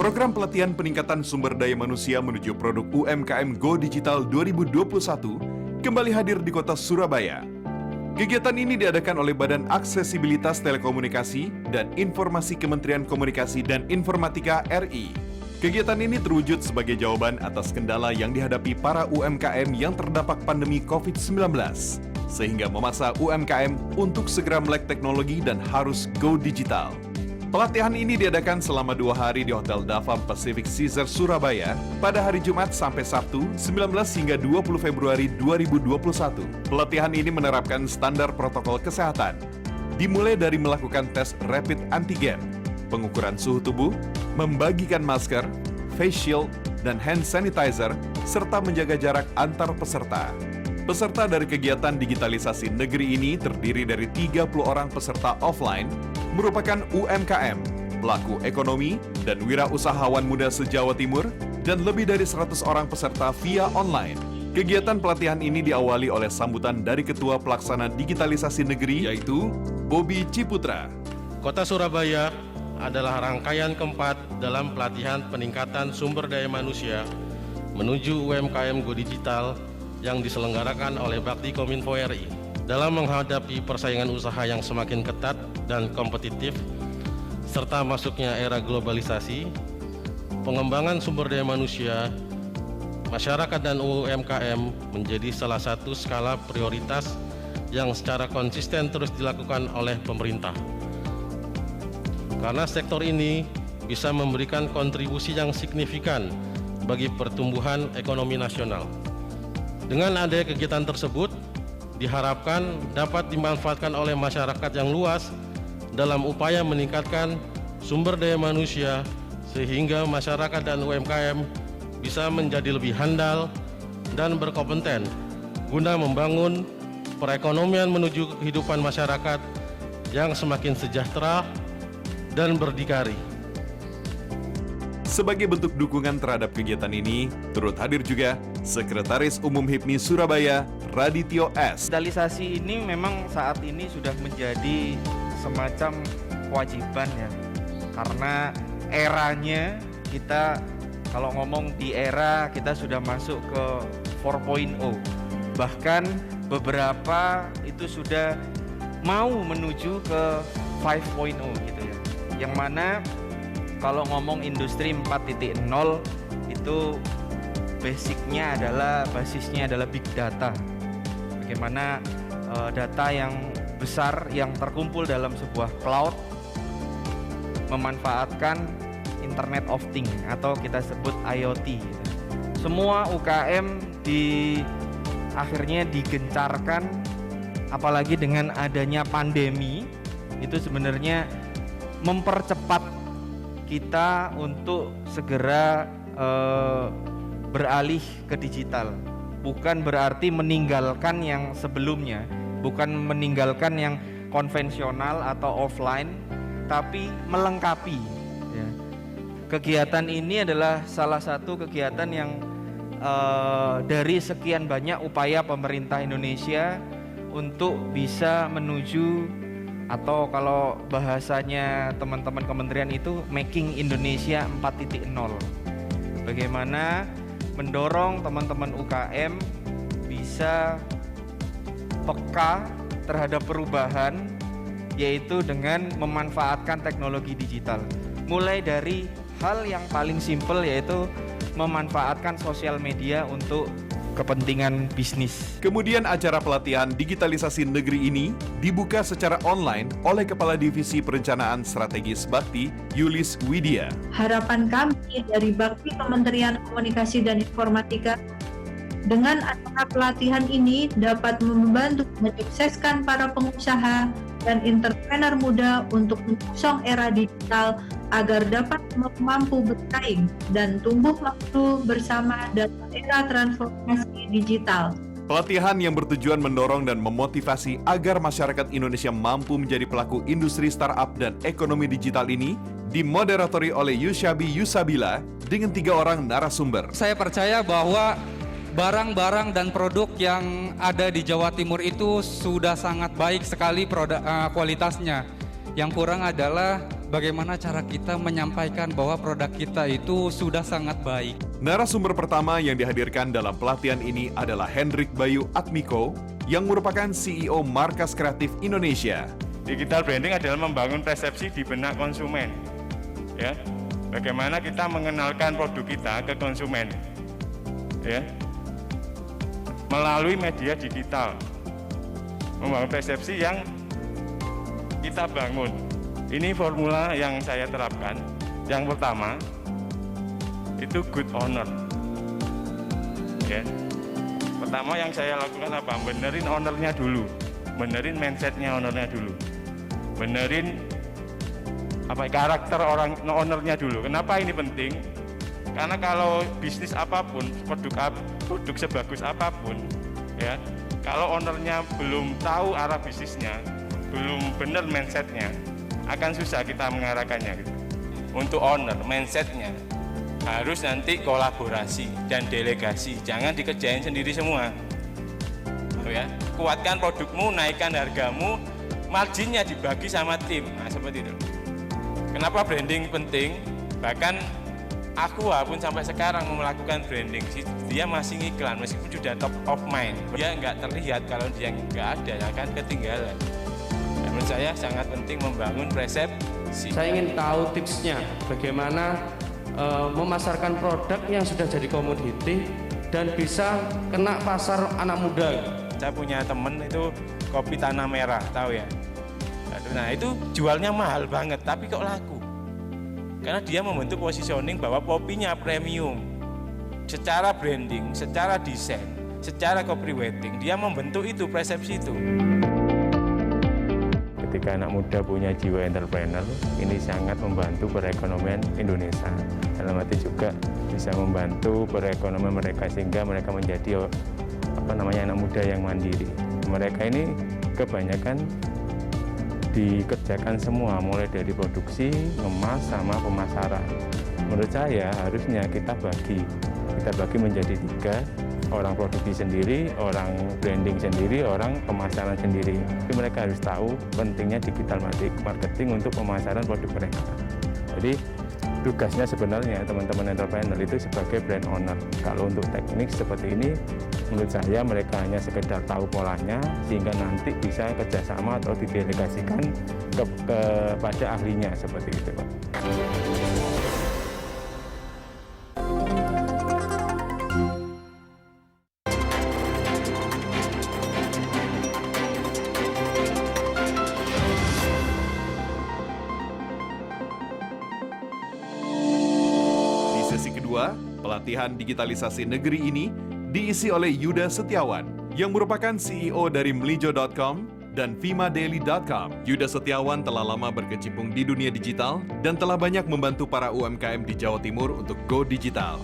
Program pelatihan peningkatan sumber daya manusia menuju produk UMKM Go Digital 2021 kembali hadir di kota Surabaya. Kegiatan ini diadakan oleh Badan Aksesibilitas Telekomunikasi dan Informasi Kementerian Komunikasi dan Informatika RI. Kegiatan ini terwujud sebagai jawaban atas kendala yang dihadapi para UMKM yang terdampak pandemi COVID-19, sehingga memaksa UMKM untuk segera melek teknologi dan harus go digital. Pelatihan ini diadakan selama 2 hari di Hotel Davam Pacific Caesar Surabaya pada hari Jumat sampai Sabtu 19 hingga 20 Februari 2021. Pelatihan ini menerapkan standar protokol kesehatan, dimulai dari melakukan tes rapid antigen, pengukuran suhu tubuh, membagikan masker, face shield, dan hand sanitizer, serta menjaga jarak antar peserta. Peserta dari kegiatan digitalisasi negeri ini terdiri dari 30 orang peserta offline, merupakan UMKM, pelaku ekonomi, dan wirausahawan muda se-Jawa Timur, dan lebih dari 100 orang peserta via online. Kegiatan pelatihan ini diawali oleh sambutan dari Ketua Pelaksana Digitalisasi Negeri, yaitu Bobi Ciputra. Kota Surabaya adalah rangkaian keempat dalam pelatihan peningkatan sumber daya manusia menuju UMKM Go Digital yang diselenggarakan oleh Bakti Kominfo RI. Dalam menghadapi persaingan usaha yang semakin ketat dan kompetitif, serta masuknya era globalisasi, pengembangan sumber daya manusia, masyarakat dan UMKM menjadi salah satu skala prioritas yang secara konsisten terus dilakukan oleh pemerintah. Karena sektor ini bisa memberikan kontribusi yang signifikan bagi pertumbuhan ekonomi nasional. Dengan adanya kegiatan tersebut, diharapkan dapat dimanfaatkan oleh masyarakat yang luas dalam upaya meningkatkan sumber daya manusia sehingga masyarakat dan UMKM bisa menjadi lebih handal dan berkompeten guna membangun perekonomian menuju kehidupan masyarakat yang semakin sejahtera dan berdikari. Sebagai bentuk dukungan terhadap kegiatan ini, turut hadir juga Sekretaris Umum HIPMI Surabaya, Radityo S. Digitalisasi ini memang saat ini sudah menjadi semacam kewajiban ya, karena eranya kita, kalau ngomong di era kita sudah masuk ke 4.0, bahkan beberapa itu sudah mau menuju ke 5.0 gitu ya, yang mana kalau ngomong industri 4.0 itu basisnya adalah big data. Bagaimana data yang besar yang terkumpul dalam sebuah cloud memanfaatkan Internet of Things atau kita sebut IoT. Semua UKM akhirnya digencarkan, apalagi dengan adanya pandemi, itu sebenarnya mempercepat kita untuk segera beralih ke digital. Bukan berarti meninggalkan yang sebelumnya, bukan meninggalkan yang konvensional atau offline, tapi melengkapi ya. Kegiatan ini adalah salah satu kegiatan yang dari sekian banyak upaya pemerintah Indonesia untuk bisa menuju, atau kalau bahasanya teman-teman kementerian itu making Indonesia 4.0. Bagaimana mendorong teman-teman UKM bisa peka terhadap perubahan, yaitu dengan memanfaatkan teknologi digital. Mulai dari hal yang paling simpel, yaitu memanfaatkan sosial media untuk kepentingan bisnis. Kemudian acara pelatihan digitalisasi negeri ini dibuka secara online oleh Kepala Divisi Perencanaan Strategis Bakti, Yulis Widya. Harapan kami dari Bakti Kementerian Komunikasi dan Informatika dengan acara pelatihan ini dapat membantu menyukseskan para pengusaha dan entrepreneur muda untuk menyongsong era digital agar dapat mampu bersaing dan tumbuh maju bersama dalam era transformasi digital. Pelatihan yang bertujuan mendorong dan memotivasi agar masyarakat Indonesia mampu menjadi pelaku industri startup dan ekonomi digital ini dimoderatori oleh Yushabi Yusabila dengan 3 orang narasumber. Saya percaya bahwa barang-barang dan produk yang ada di Jawa Timur itu sudah sangat baik sekali kualitasnya. Yang kurang adalah bagaimana cara kita menyampaikan bahwa produk kita itu sudah sangat baik. Narasumber pertama yang dihadirkan dalam pelatihan ini adalah Hendrik Bayu Atmiko yang merupakan CEO Markas Kreatif Indonesia. Digital branding adalah membangun persepsi di benak konsumen. Ya, bagaimana kita mengenalkan produk kita ke konsumen, ya, melalui media digital, membangun persepsi yang kita bangun. Ini formula yang saya terapkan. Yang pertama itu good owner. Ya. Pertama yang saya lakukan apa? Benerin ownernya dulu, benerin mindsetnya ownernya dulu, benerin karakter ownernya dulu. Kenapa ini penting? Karena kalau bisnis apapun, produk sebagus apapun, ya, kalau ownernya belum tahu arah bisnisnya, belum benar mindsetnya, akan susah kita mengarahkannya. Gitu. Untuk owner, mindsetnya harus nanti kolaborasi dan delegasi, jangan dikerjain sendiri semua. Ya, kuatkan produkmu, naikkan hargamu, marginnya dibagi sama tim. Nah, seperti itu. Kenapa branding penting? Bahkan Aqua pun sampai sekarang melakukan branding, dia masih ngiklan meskipun sudah top of mind. Dia nggak terlihat kalau dia nggak ada, akan ketinggalan. Dan menurut saya sangat penting membangun persepsi. Saya ingin tahu tipsnya bagaimana memasarkan produk yang sudah jadi komoditi dan bisa kena pasar anak muda. Saya punya temen itu kopi tanah merah, tahu ya? Nah itu jualnya mahal banget, tapi kok laku? Karena dia membentuk positioning bahwa kopinya premium. Secara branding, secara desain, secara copywriting, dia membentuk itu, persepsi itu. Ketika anak muda punya jiwa entrepreneur, ini sangat membantu perekonomian Indonesia. Dalam arti juga bisa membantu perekonomian mereka sehingga mereka menjadi anak muda yang mandiri. Mereka ini kebanyakan dikerjakan semua, mulai dari produksi, ngemas, sama pemasaran. Menurut saya harusnya kita bagi menjadi 3, orang produksi sendiri, orang branding sendiri, orang pemasaran sendiri. Tapi mereka harus tahu pentingnya digital marketing untuk pemasaran produk mereka. Jadi tugasnya sebenarnya teman-teman entrepreneur itu sebagai brand owner. Kalau untuk teknik seperti ini, menurut saya mereka hanya sekedar tahu polanya sehingga nanti bisa kerjasama atau didelegasikan kepada ahlinya seperti itu, Pak. Di sesi kedua, pelatihan digitalisasi negeri ini diisi oleh Yuda Setiawan yang merupakan CEO dari Mlijo.com dan VimaDaily.com. Yuda Setiawan telah lama berkecimpung di dunia digital dan telah banyak membantu para UMKM di Jawa Timur untuk go digital.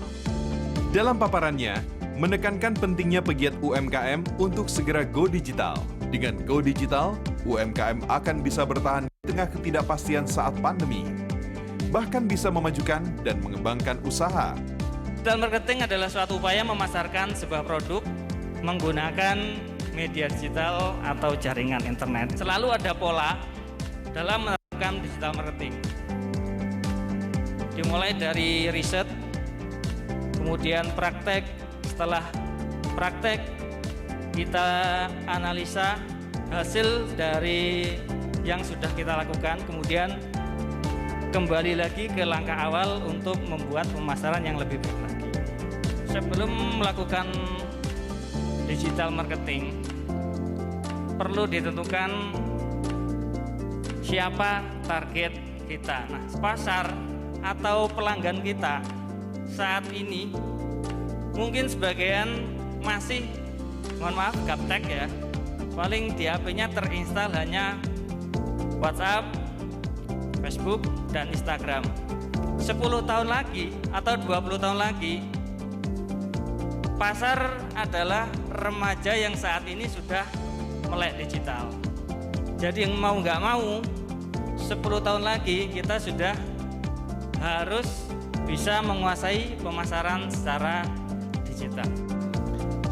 Dalam paparannya, menekankan pentingnya pegiat UMKM untuk segera go digital. Dengan go digital, UMKM akan bisa bertahan di tengah ketidakpastian saat pandemi, bahkan bisa memajukan dan mengembangkan usaha. Digital marketing adalah suatu upaya memasarkan sebuah produk menggunakan media digital atau jaringan internet. Selalu ada pola dalam menerapkan digital marketing. Dimulai dari riset, kemudian praktek, setelah praktek kita analisa hasil dari yang sudah kita lakukan, kemudian kembali lagi ke langkah awal untuk membuat pemasaran yang lebih baik lagi. Sebelum melakukan digital marketing, perlu ditentukan siapa target kita. Nah, pasar atau pelanggan kita saat ini mungkin sebagian masih, mohon maaf, gaptek ya. Paling di HP-nya terinstal hanya WhatsApp, Facebook, dan Instagram. 10 tahun lagi atau 20 tahun lagi, pasar adalah remaja yang saat ini sudah melek digital. Jadi yang mau nggak mau, 10 tahun lagi kita sudah harus bisa menguasai pemasaran secara digital.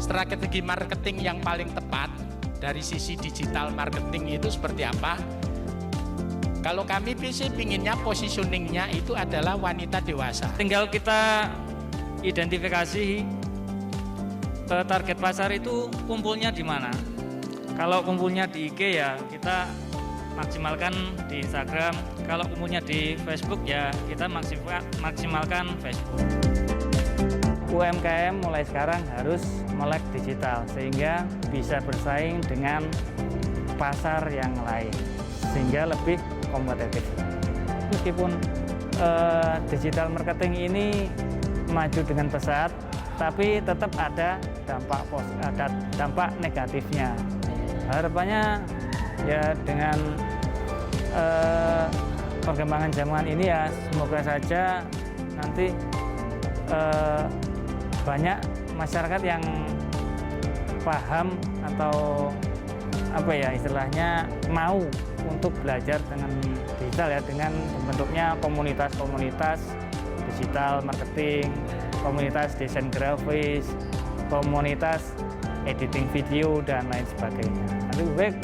Strategi marketing yang paling tepat dari sisi digital marketing itu seperti apa? Kalau kami sih pinginnya positioningnya itu adalah wanita dewasa. Tinggal kita identifikasi target pasar itu kumpulnya di mana. Kalau kumpulnya di IG ya kita maksimalkan di Instagram. Kalau kumpulnya di Facebook ya kita maksimalkan Facebook. UMKM mulai sekarang harus melek digital sehingga bisa bersaing dengan pasar yang lain sehingga lebih kompetitif. Meskipun digital marketing ini maju dengan pesat, tapi tetap ada dampak negatifnya. Harapannya ya dengan perkembangan zaman ini ya semoga saja nanti banyak masyarakat yang paham atau apa ya istilahnya mau untuk belajar dengan digital ya, dengan bentuknya komunitas-komunitas digital marketing, komunitas desain grafis, komunitas editing video dan lain sebagainya. Lebih baik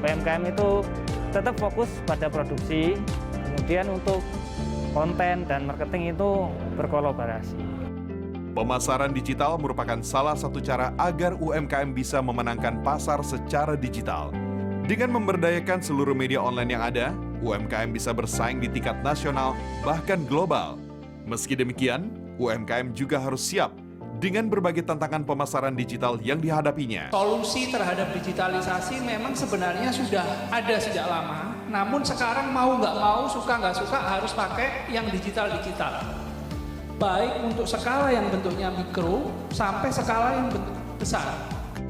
UMKM itu tetap fokus pada produksi, kemudian untuk konten dan marketing itu berkolaborasi. Pemasaran digital merupakan salah satu cara agar UMKM bisa memenangkan pasar secara digital. Dengan memberdayakan seluruh media online yang ada, UMKM bisa bersaing di tingkat nasional, bahkan global. Meski demikian, UMKM juga harus siap dengan berbagai tantangan pemasaran digital yang dihadapinya. Solusi terhadap digitalisasi memang sebenarnya sudah ada sejak lama, namun sekarang mau nggak mau, suka nggak suka harus pakai yang digital-digital. Baik untuk skala yang bentuknya mikro sampai skala yang bentuk besar.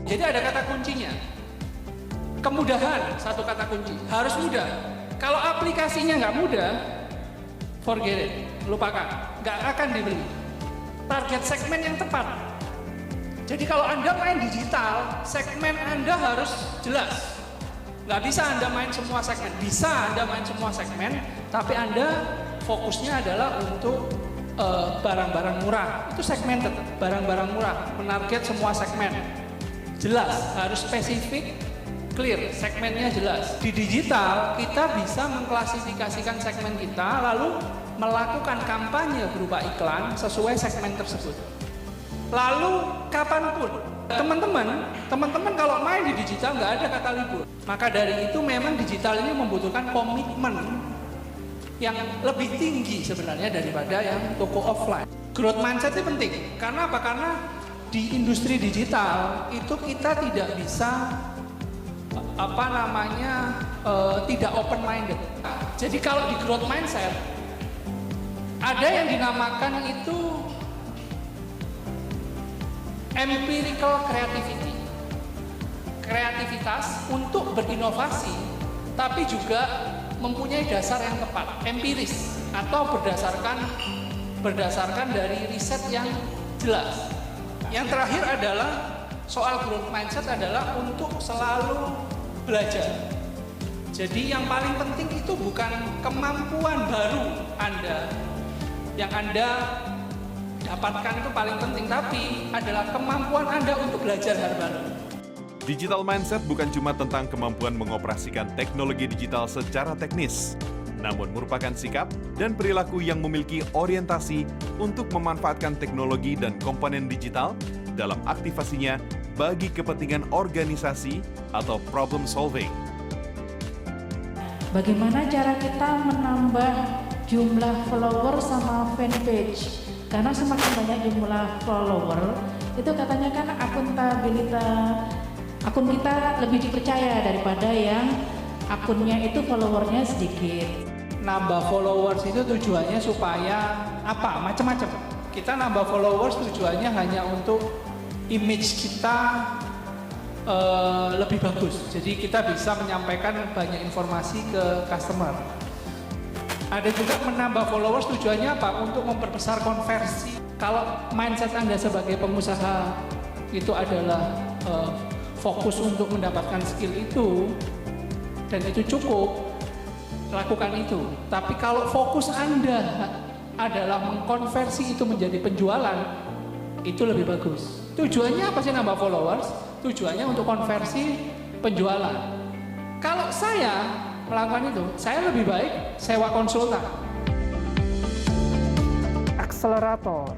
Jadi ada kata kuncinya. Kemudahan, satu kata kunci, harus mudah. Kalau aplikasinya nggak mudah, forget it, lupakan, nggak akan dibeli. Target segmen yang tepat. Jadi kalau Anda main digital, segmen Anda harus jelas. Nggak bisa Anda main semua segmen, bisa Anda main semua segmen, tapi Anda fokusnya adalah untuk barang-barang murah. Itu segmented, barang-barang murah, menarget semua segmen. Jelas, harus spesifik, clear, segmennya jelas. Di digital, kita bisa mengklasifikasikan segmen kita, lalu melakukan kampanye berupa iklan sesuai segmen tersebut. Lalu kapanpun, teman-teman kalau main di digital nggak ada kata libur. Maka dari itu memang digital ini membutuhkan komitmen yang lebih tinggi sebenarnya daripada yang toko offline. Growth mindset itu penting. Karena apa? Karena di industri digital itu kita tidak bisa tidak open minded. Jadi kalau di growth mindset ada yang dinamakan itu empirical creativity, kreativitas untuk berinovasi, tapi juga mempunyai dasar yang tepat, empiris atau berdasarkan dari riset yang jelas. Yang terakhir adalah soal growth mindset adalah untuk selalu belajar. Jadi yang paling penting itu bukan kemampuan baru Anda yang Anda dapatkan itu paling penting, tapi adalah kemampuan Anda untuk belajar hal baru. Digital mindset bukan cuma tentang kemampuan mengoperasikan teknologi digital secara teknis, namun merupakan sikap dan perilaku yang memiliki orientasi untuk memanfaatkan teknologi dan komponen digital dalam aktivasinya bagi kepentingan organisasi atau problem solving. Bagaimana cara kita menambah jumlah follower sama fanpage? Karena semakin banyak jumlah follower, itu katanya kan akun kita lebih dipercaya daripada yang akunnya itu followernya sedikit. Nambah followers itu tujuannya supaya apa? Macam-macam. Kita nambah followers tujuannya hanya untuk image kita lebih bagus. Jadi kita bisa menyampaikan banyak informasi ke customer. Ada juga menambah followers tujuannya apa? Untuk memperbesar konversi. Kalau mindset Anda sebagai pengusaha itu adalah fokus untuk mendapatkan skill itu, dan itu cukup, lakukan itu. Tapi kalau fokus Anda adalah mengkonversi itu menjadi penjualan, itu lebih bagus. Tujuannya apa sih nambah followers? Tujuannya untuk konversi penjualan. Kalau saya melakukan itu, saya lebih baik sewa konsultan. Akselerator,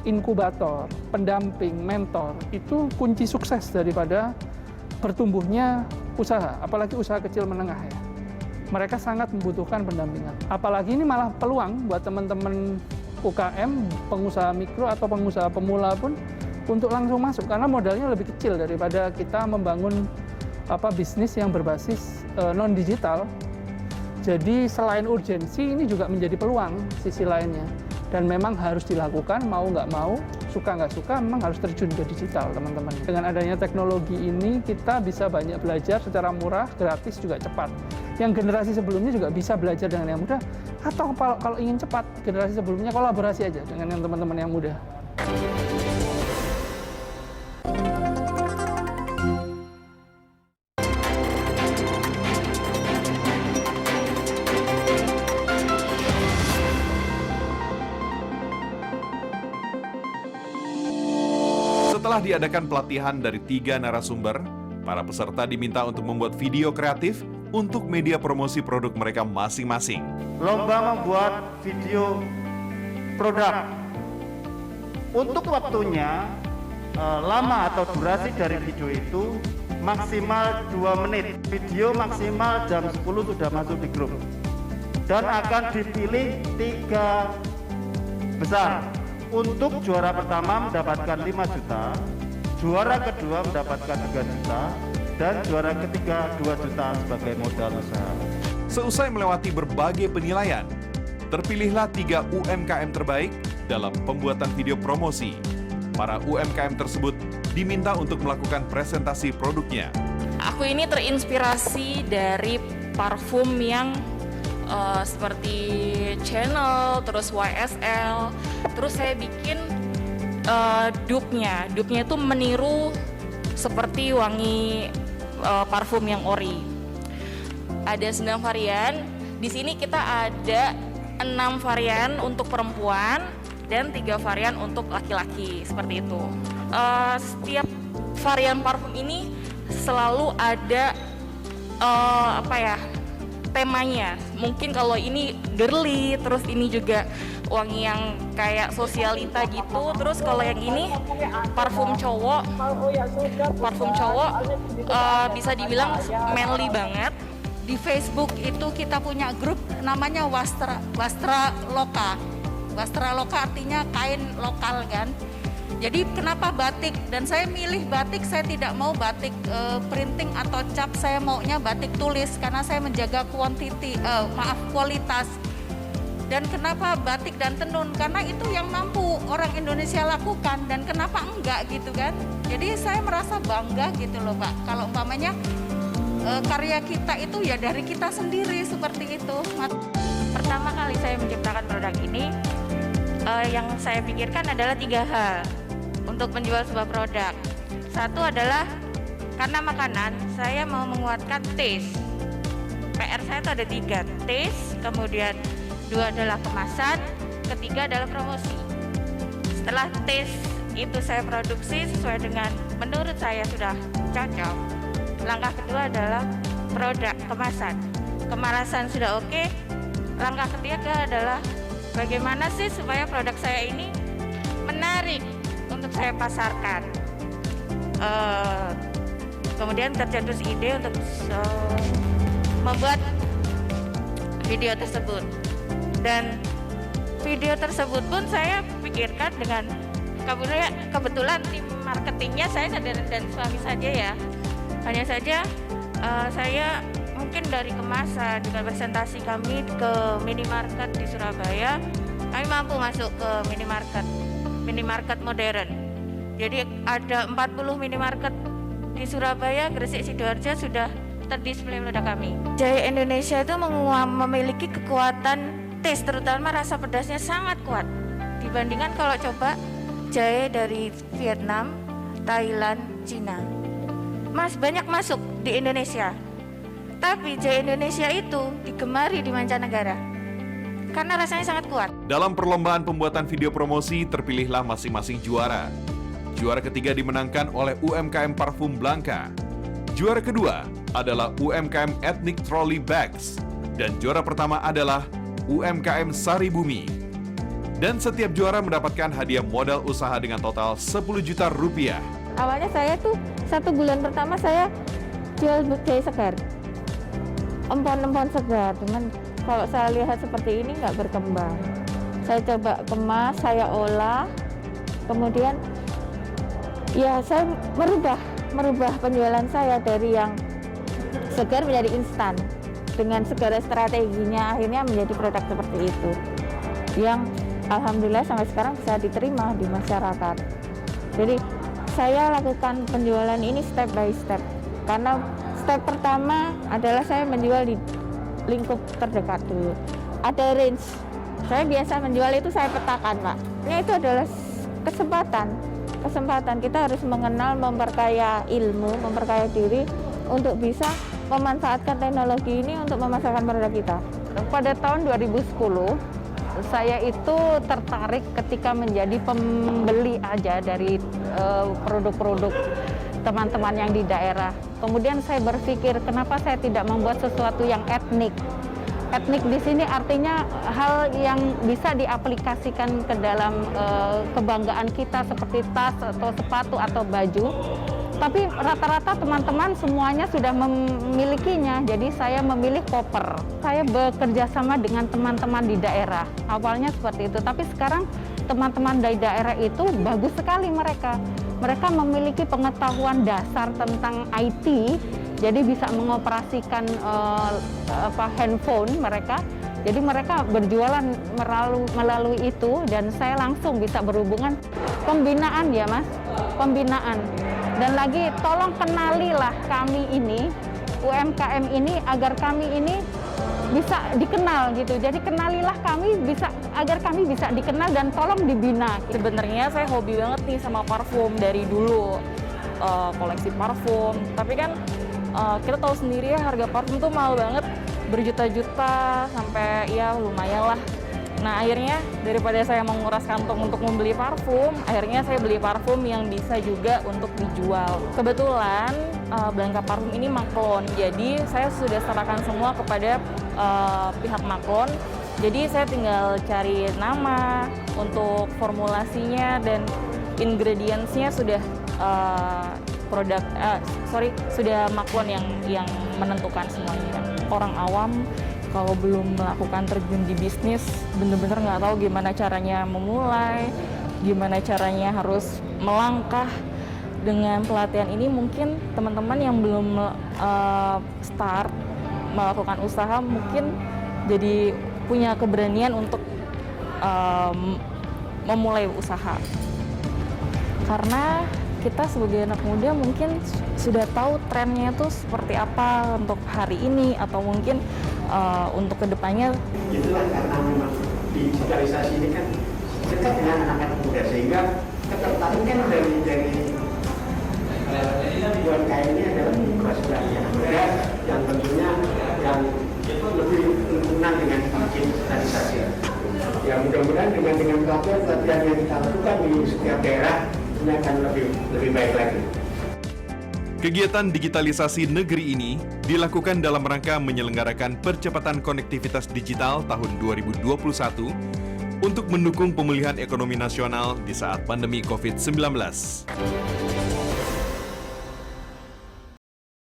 inkubator, pendamping, mentor, itu kunci sukses daripada bertumbuhnya usaha, apalagi usaha kecil menengah ya. Mereka sangat membutuhkan pendampingan. Apalagi ini malah peluang buat teman-teman UKM, pengusaha mikro atau pengusaha pemula pun untuk langsung masuk, karena modalnya lebih kecil daripada kita membangun bisnis yang berbasis non-digital. Jadi selain urgensi, ini juga menjadi peluang sisi lainnya. Dan memang harus dilakukan, mau nggak mau, suka nggak suka, memang harus terjun ke digital, teman-teman. Dengan adanya teknologi ini, kita bisa banyak belajar secara murah, gratis, juga cepat. Yang generasi sebelumnya juga bisa belajar dengan yang mudah, atau kalau ingin cepat, generasi sebelumnya kolaborasi aja dengan yang teman-teman yang muda. Setelah diadakan pelatihan dari 3 narasumber, para peserta diminta untuk membuat video kreatif untuk media promosi produk mereka masing-masing. Lomba membuat video produk. Untuk waktunya, lama atau durasi dari video itu maksimal 2 menit. Video maksimal jam 10 sudah masuk di grup. Dan akan dipilih 3 besar. Untuk juara pertama mendapatkan 5 juta, juara kedua mendapatkan 3 juta, dan juara ketiga 2 juta sebagai modal usaha. Seusai melewati berbagai penilaian, terpilihlah 3 UMKM terbaik dalam pembuatan video promosi. Para UMKM tersebut diminta untuk melakukan presentasi produknya. Aku ini terinspirasi dari parfum yang seperti Chanel, terus YSL, terus saya bikin dupe-nya. Dupe-nya itu meniru seperti wangi parfum yang ori. Ada 9 varian. Di sini kita ada 6 varian untuk perempuan dan 3 varian untuk laki-laki, seperti itu. Setiap varian parfum ini selalu ada temanya. Mungkin kalau ini girly, terus ini juga wangi yang kayak sosialita gitu. Terus kalau yang ini parfum cowok bisa dibilang manly banget. Di Facebook itu kita punya grup namanya Wastra Loka. Wastra Loka artinya kain lokal kan. Jadi kenapa batik? Dan saya milih batik, saya tidak mau batik printing atau cap, saya maunya batik tulis karena saya menjaga kualitas. Dan kenapa batik dan tenun? Karena itu yang mampu orang Indonesia lakukan, dan kenapa enggak gitu kan? Jadi saya merasa bangga gitu loh Pak. Kalau umpamanya karya kita itu ya dari kita sendiri seperti itu. Pertama kali saya menciptakan produk ini, yang saya pikirkan adalah 3 hal untuk menjual sebuah produk. Satu adalah karena makanan, saya mau menguatkan taste. PR saya itu ada 3, taste, kemudian 2 adalah kemasan, ketiga adalah promosi. Setelah taste itu saya produksi sesuai dengan menurut saya sudah cocok. Langkah kedua adalah produk kemasan. Kemasan sudah oke. Langkah ketiga adalah bagaimana sih supaya produk saya ini menarik untuk saya pasarkan. Kemudian tercetus ide untuk membuat video tersebut. Dan video tersebut pun saya pikirkan dengan kebetulan tim marketingnya saya dan suami saja ya. Hanya saja saya mungkin dari kemasan dengan presentasi kami ke minimarket di Surabaya, kami mampu masuk ke minimarket modern. Jadi ada 40 minimarket di Surabaya, Gresik, Sidoarjo sudah terdisplay produk kami. Jaya Indonesia itu memiliki kekuatan taste, terutama rasa pedasnya sangat kuat. Dibandingkan kalau coba jahe dari Vietnam, Thailand, Cina. Banyak masuk di Indonesia. Tapi jahe Indonesia itu digemari di mancanegara karena rasanya sangat kuat. Dalam perlombaan pembuatan video promosi, terpilihlah masing-masing juara. Juara ketiga dimenangkan oleh UMKM Parfum Blanca. Juara kedua adalah UMKM Ethnic Trolley Bags dan juara pertama adalah UMKM Sari Bumi. Dan setiap juara mendapatkan hadiah modal usaha dengan total 10 juta rupiah. Awalnya saya tuh 1 bulan pertama saya jual jahe segar, empon-empon segar, cuman kalau saya lihat seperti ini nggak berkembang. Saya coba kemas, saya olah, kemudian ya saya merubah penjualan saya dari yang segar menjadi instan. Dengan segala strateginya akhirnya menjadi produk seperti itu, yang alhamdulillah sampai sekarang bisa diterima di masyarakat. Jadi saya lakukan penjualan ini step by step, karena step pertama adalah saya menjual di lingkup terdekat dulu. Ada range, saya biasa menjual itu saya petakan, Pak. Ini itu adalah kesempatan kita harus mengenal, memperkaya ilmu, memperkaya diri untuk bisa memanfaatkan teknologi ini untuk memasarkan produk kita. Pada tahun 2010, saya itu tertarik ketika menjadi pembeli aja dari produk-produk teman-teman yang di daerah. Kemudian saya berpikir, kenapa saya tidak membuat sesuatu yang etnik? Etnik di sini artinya hal yang bisa diaplikasikan ke dalam kebanggaan kita seperti tas atau sepatu atau baju. Tapi rata-rata teman-teman semuanya sudah memilikinya, jadi saya memilih koper. Saya bekerja sama dengan teman-teman di daerah. Awalnya seperti itu, tapi sekarang teman-teman dari daerah itu bagus sekali mereka. Mereka memiliki pengetahuan dasar tentang IT, jadi bisa mengoperasikan handphone mereka. Jadi mereka berjualan melalui itu, dan saya langsung bisa berhubungan. Pembinaan ya Mas, pembinaan. Dan lagi tolong kenalilah kami ini, UMKM ini, agar kami ini bisa dikenal gitu. Jadi kenalilah kami agar kami bisa dikenal dan tolong dibina. Sebenarnya saya hobi banget nih sama parfum dari dulu, koleksi parfum. Tapi kan kita tahu sendiri ya, harga parfum tuh mahal banget, berjuta-juta sampai ya lumayan lah. Nah akhirnya daripada saya menguras kantong untuk membeli parfum, akhirnya saya beli parfum yang bisa juga untuk dijual. Kebetulan Blanka Parfum ini maklon, jadi saya sudah serahkan semua kepada pihak maklon. Jadi saya tinggal cari nama untuk formulasinya, dan ingredientsnya sudah sudah maklon yang menentukan semuanya. Orang awam kalau belum melakukan terjun di bisnis, bener-bener nggak tahu gimana caranya memulai, gimana caranya harus melangkah. Dengan pelatihan ini mungkin teman-teman yang belum start melakukan usaha mungkin jadi punya keberanian untuk memulai usaha. Karena kita sebagai anak muda mungkin sudah tahu trennya itu seperti apa untuk hari ini, atau mungkin untuk kedepannya. Itulah karena memang digitalisasi ini kan dekat dengan anak-anak muda, sehingga ketertarikan dari UMKM ini adalah sebagai anak muda yang tentunya yang lebih berkenan dengan digitalisasi. Ya mudah-mudahan dengan pelatihan yang kita lakukan di setiap daerah ini akan lebih baik lagi. Kegiatan digitalisasi negeri ini dilakukan dalam rangka menyelenggarakan percepatan konektivitas digital tahun 2021 untuk mendukung pemulihan ekonomi nasional di saat pandemi COVID-19.